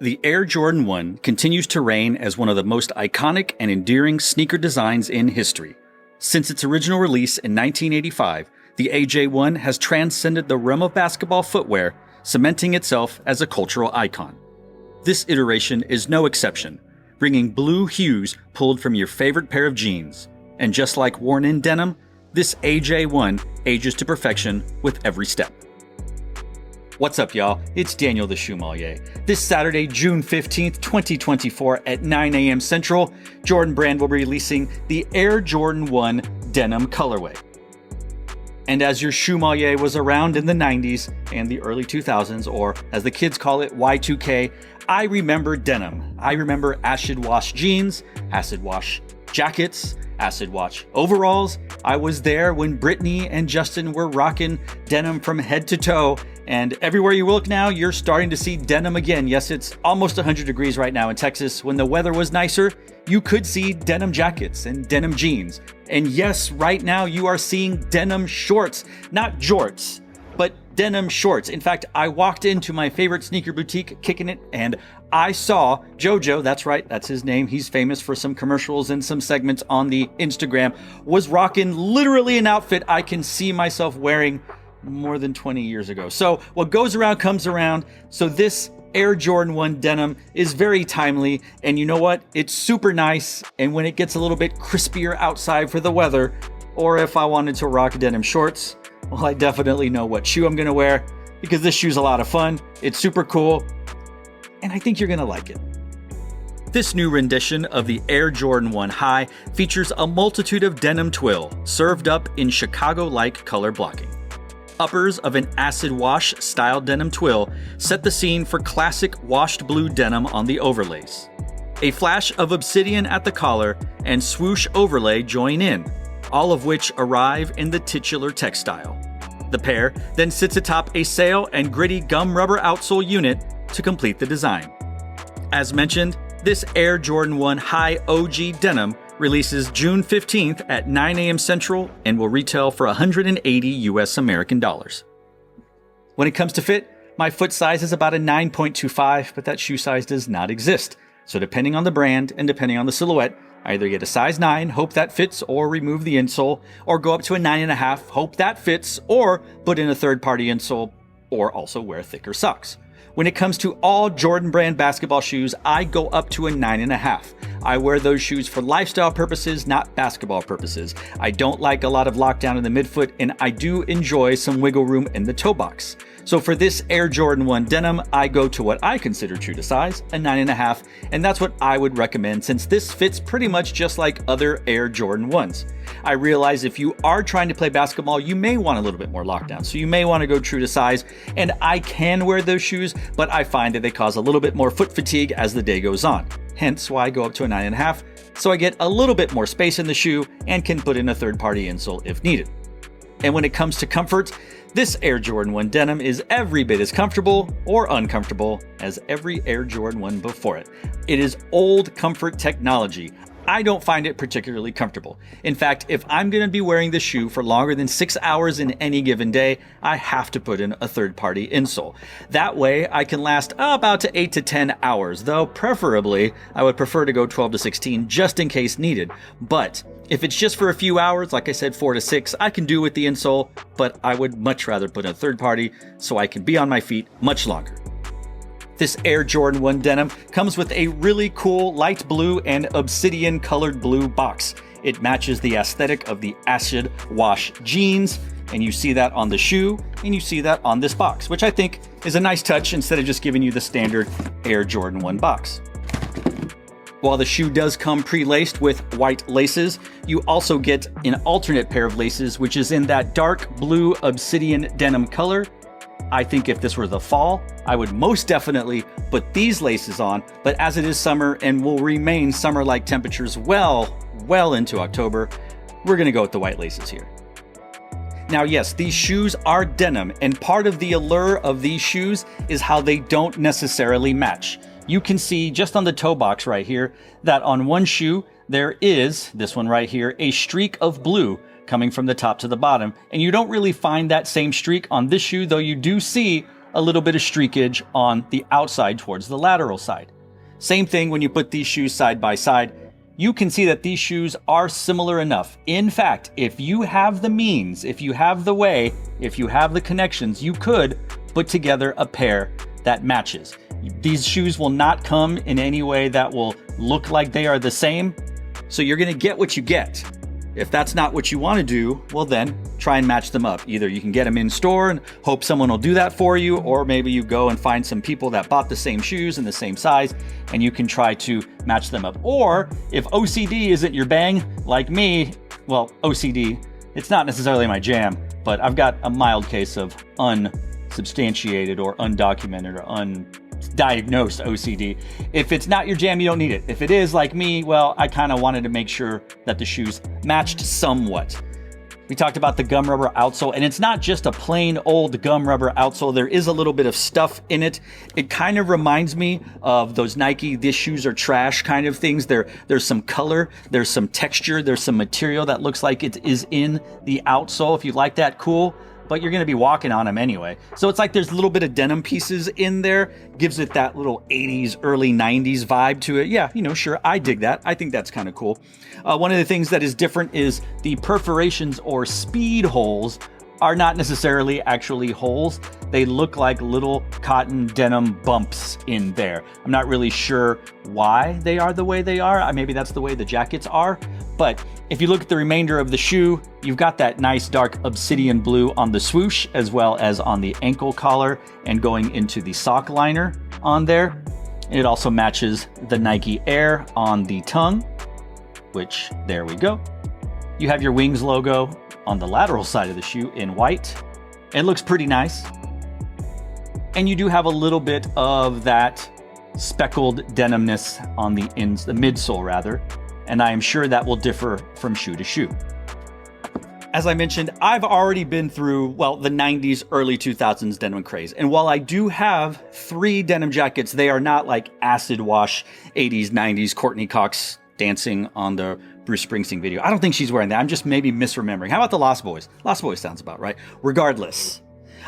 The Air Jordan 1 continues to reign as one of the most iconic and endearing sneaker designs in history. Since its original release in 1985, the AJ1 has transcended the realm of basketball footwear, cementing itself as a cultural icon. This iteration is no exception, bringing blue hues pulled from your favorite pair of jeans. And just like worn-in denim, this AJ1 ages to perfection with every step. What's up, y'all? It's Daniel the Shoemmelier. This Saturday, June 15th, 2024 at 9 a.m. Central, Jordan Brand will be releasing the Air Jordan 1 Denim colorway. And as your Shoemmelier was around in the 90s and the early 2000s, or as the kids call it, Y2K, I remember denim. I remember acid wash jeans, acid wash jackets, acid wash overalls. I was there when Brittany and Justin were rocking denim from head to toe. And everywhere you look now, you're starting to see denim again. Yes, it's almost 100 degrees right now in Texas. When the weather was nicer, you could see denim jackets and denim jeans. And yes, right now you are seeing denim shorts, not jorts, but denim shorts. In fact, I walked into my favorite sneaker boutique, Kicking It, and I saw Jojo, that's right, that's his name. He's famous for some commercials and some segments on the Instagram, was rocking literally an outfit I can see myself wearing more than 20 years ago. So what goes around comes around. So this Air Jordan 1 denim is very timely, and you know what? It's super nice. And when it gets a little bit crispier outside for the weather, or if I wanted to rock denim shorts, well, I definitely know what shoe I'm gonna wear, because this shoe's a lot of fun. It's super cool, and I think you're gonna like it. This new rendition of the Air Jordan 1 High features a multitude of denim twill served up in Chicago-like color blocking. Uppers of an acid wash style denim twill set the scene for classic washed blue denim on the overlays. A flash of obsidian at the collar and swoosh overlay join in, all of which arrive in the titular textile. The pair then sits atop a sail and gritty gum rubber outsole unit to complete the design. As mentioned, this Air Jordan 1 High OG Denim releases June 15th at 9 a.m. Central and will retail for $180 US American dollars. When it comes to fit, my foot size is about a 9.25, but that shoe size does not exist. So depending on the brand and depending on the silhouette, I either get a size 9, hope that fits, or remove the insole, or go up to a 9.5, hope that fits, or put in a third-party insole, or also wear thicker socks. When it comes to all Jordan Brand basketball shoes, I go up to a 9.5. I wear those shoes for lifestyle purposes, not basketball purposes. I don't like a lot of lockdown in the midfoot, and I do enjoy some wiggle room in the toe box. So for this Air Jordan 1 denim, I go to what I consider true to size, a 9.5, and that's what I would recommend since this fits pretty much just like other Air Jordan 1s. I realize if you are trying to play basketball, you may want a little bit more lockdown, so you may want to go true to size, and I can wear those shoes, but I find that they cause a little bit more foot fatigue as the day goes on. Hence why I go up to a 9.5, so I get a little bit more space in the shoe and can put in a third-party insole if needed. And when it comes to comfort, this Air Jordan 1 denim is every bit as comfortable or uncomfortable as every Air Jordan 1 before it. It is old comfort technology. I don't find it particularly comfortable. In fact, if I'm going to be wearing this shoe for longer than 6 hours in any given day, I have to put in a third-party insole. That way, I can last about to 8 to 10 hours, though preferably, I would prefer to go 12 to 16 just in case needed. But if it's just for a few hours, like I said, 4 to 6, I can do with the insole, but I would much rather put in a third-party so I can be on my feet much longer. This Air Jordan 1 denim comes with a really cool light blue and obsidian colored blue box. It matches the aesthetic of the acid wash jeans, and you see that on the shoe, and you see that on this box, which I think is a nice touch instead of just giving you the standard Air Jordan 1 box. While the shoe does come pre-laced with white laces, you also get an alternate pair of laces, which is in that dark blue obsidian denim color. I think if this were the fall, I would most definitely put these laces on, but as it is summer and will remain summer-like temperatures well into October, we're gonna go with the white laces here. Now yes, these shoes are denim, and part of the allure of these shoes is how they don't necessarily match. You can see just on the toe box right here that on one shoe, there is, this one right here, a streak of blue coming from the top to the bottom, and you don't really find that same streak on this shoe, though you do see a little bit of streakage on the outside towards the lateral side. Same thing when you put these shoes side by side. You can see that these shoes are similar enough. In fact, if you have the means, if you have the way, if you have the connections, you could put together a pair that matches. These shoes will not come in any way that will look like they are the same. So you're going to get what you get. If that's not what you want to do, well then try and match them up. Either you can get them in store and hope someone will do that for you, or maybe you go and find some people that bought the same shoes in the same size and you can try to match them up. Or if OCD isn't your bang, like me, well, OCD, it's not necessarily my jam, but I've got a mild case of unsubstantiated or undocumented or undiagnosed OCD. If it's not your jam, you don't need it. If it is, like me, well, I kind of wanted to make sure that the shoes matched somewhat. We talked about the gum rubber outsole, and it's not just a plain old gum rubber outsole. There is a little bit of stuff in it. It kind of reminds me of those Nike "this shoes are trash" kind of things. There's some color, there's some texture, there's some material that looks like it is in the outsole. If you like that, cool. But you're going to be walking on them anyway. So it's like there's a little bit of denim pieces in there, gives it that little 80s, early 90s vibe to it. Yeah, sure, I dig that. I think that's kind of cool. One of the things that is different is the perforations or speed holes are not necessarily actually holes. They look like little cotton denim bumps in there. I'm not really sure why they are the way they are. Maybe that's the way the jackets are. But if you look at the remainder of the shoe, you've got that nice dark obsidian blue on the swoosh as well as on the ankle collar and going into the sock liner on there. It also matches the Nike Air on the tongue, which there we go. You have your Wings logo on the lateral side of the shoe in white. It looks pretty nice. And you do have a little bit of that speckled denimness on the midsole rather. And I am sure that will differ from shoe to shoe. As I mentioned, I've already been through, the 90s, early 2000s denim craze. And while I do have 3 denim jackets, they are not like acid wash 80s, 90s Courtney Cox dancing on the Bruce Springsteen video. I don't think she's wearing that. I'm just maybe misremembering. How about the Lost Boys? Lost Boys sounds about right. Regardless,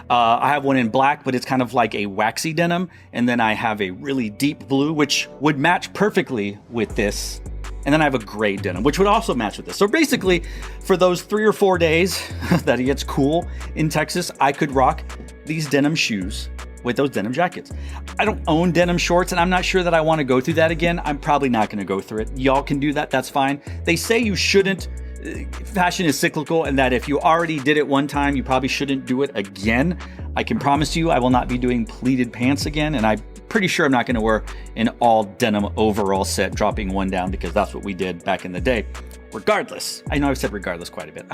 I have one in black, but it's kind of like a waxy denim. And then I have a really deep blue, which would match perfectly with this. And then I have a gray denim, which would also match with this. So basically, for those 3 or 4 days that it gets cool in Texas, I could rock these denim shoes with those denim jackets. I don't own denim shorts, and I'm not sure that I want to go through that again. I'm probably not going to go through it. Y'all can do that. That's fine. They say you shouldn't. Fashion is cyclical, and that if you already did it one time, you probably shouldn't do it again. I can promise you I will not be doing pleated pants again, and I'm pretty sure I'm not going to wear an all denim overall set, dropping one down, because that's what we did back in the day. Regardless, I know I've said regardless quite a bit.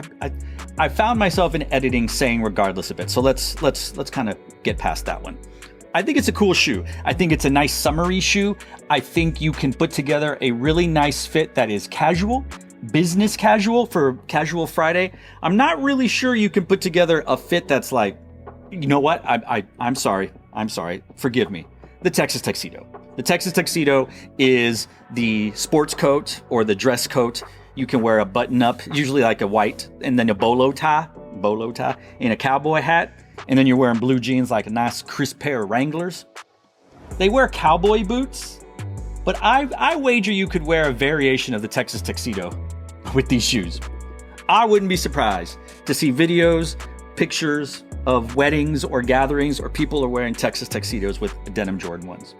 I found myself in editing saying regardless a bit, so let's kind of get past that one. I think it's a cool shoe. I think it's a nice summery shoe. I think you can put together a really nice fit that is casual, business casual for Casual Friday. I'm not really sure you can put together a fit that's like, you know what? I'm sorry. Forgive me. The Texas Tuxedo. The Texas Tuxedo is the sports coat or the dress coat. You can wear a button up, usually like a white, and then a bolo tie, and a cowboy hat. And then you're wearing blue jeans like a nice crisp pair of Wranglers. They wear cowboy boots, but I wager you could wear a variation of the Texas Tuxedo with these shoes. I wouldn't be surprised to see videos, pictures of weddings or gatherings or people are wearing Texas tuxedos with denim Jordan 1s.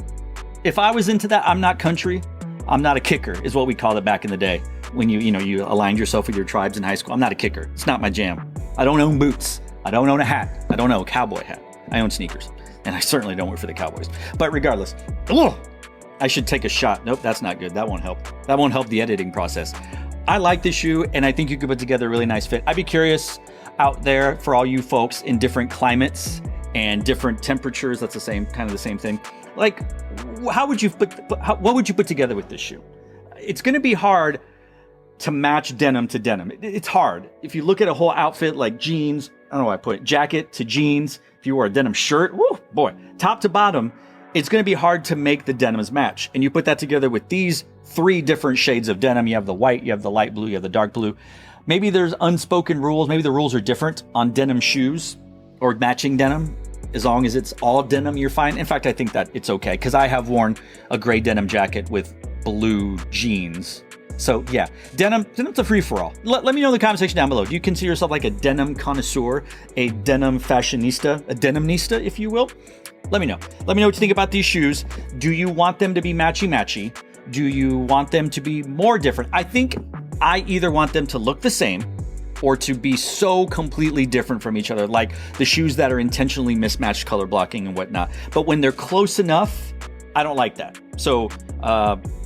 If I was into that, I'm not country. I'm not a kicker, is what we called it back in the day. When you aligned yourself with your tribes in high school. I'm not a kicker. It's not my jam. I don't own boots. I don't own a hat. I don't own a cowboy hat. I own sneakers. And I certainly don't work for the Cowboys. But regardless, I should take a shot. Nope, that's not good. That won't help. That won't help the editing process. I like this shoe, and I think you could put together a really nice fit. I'd be curious out there for all you folks in different climates and different temperatures. That's the same thing. Like, what would you put together with this shoe? It's going to be hard to match denim to denim. It's hard. If you look at a whole outfit like jeans, I don't know why I put it, jacket to jeans. If you wore a denim shirt, woo, boy, top to bottom, it's going to be hard to make the denims match. And you put that together with these 3 different shades of denim. You have the white, you have the light blue, you have the dark blue. Maybe there's unspoken rules. Maybe the rules are different on denim shoes or matching denim. As long as it's all denim, you're fine. In fact, I think that it's okay because I have worn a gray denim jacket with blue jeans. So yeah, denim's a free-for-all. Let me know in the comment section down below. Do you consider yourself like a denim connoisseur, a denim fashionista, a denimnista, if you will? Let me know. Let me know what you think about these shoes. Do you want them to be matchy-matchy? Do you want them to be more different? I think I either want them to look the same or to be so completely different from each other, like the shoes that are intentionally mismatched color blocking and whatnot. But when they're close enough, I don't like that. So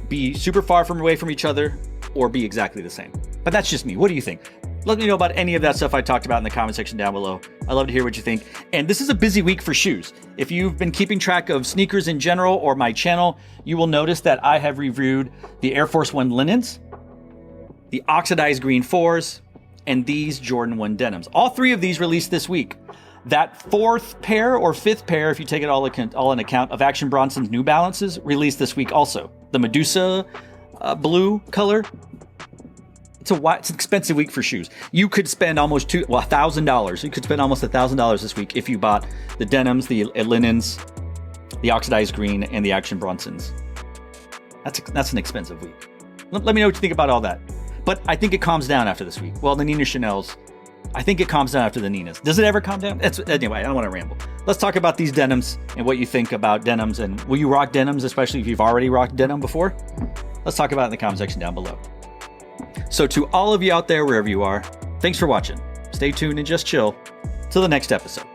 be super far away from each other or be exactly the same. But that's just me. What do you think? Let me know about any of that stuff I talked about in the comment section down below. I love to hear what you think. And this is a busy week for shoes. If you've been keeping track of sneakers in general or my channel, you will notice that I have reviewed the Air Force One linens, the oxidized green 4s, and these Jordan 1 denims. All three of these released this week. That fourth pair or fifth pair, if you take it all in account, of Action Bronson's New Balances released this week also. The Medusa blue color. It's an expensive week for shoes. You could spend almost $1,000. You could spend almost $1,000 this week if you bought the denims, the linens, the oxidized green, and the Action Bronsons. That's an expensive week. Let me know what you think about all that. But I think it calms down after this week. Well, the Nina Chanel's, I think it calms down after the Ninas. Does it ever calm down? Anyway, I don't want to ramble. Let's talk about these denims and what you think about denims. And will you rock denims, especially if you've already rocked denim before? Let's talk about it in the comment section down below. So to all of you out there, wherever you are, thanks for watching. Stay tuned and just chill till the next episode.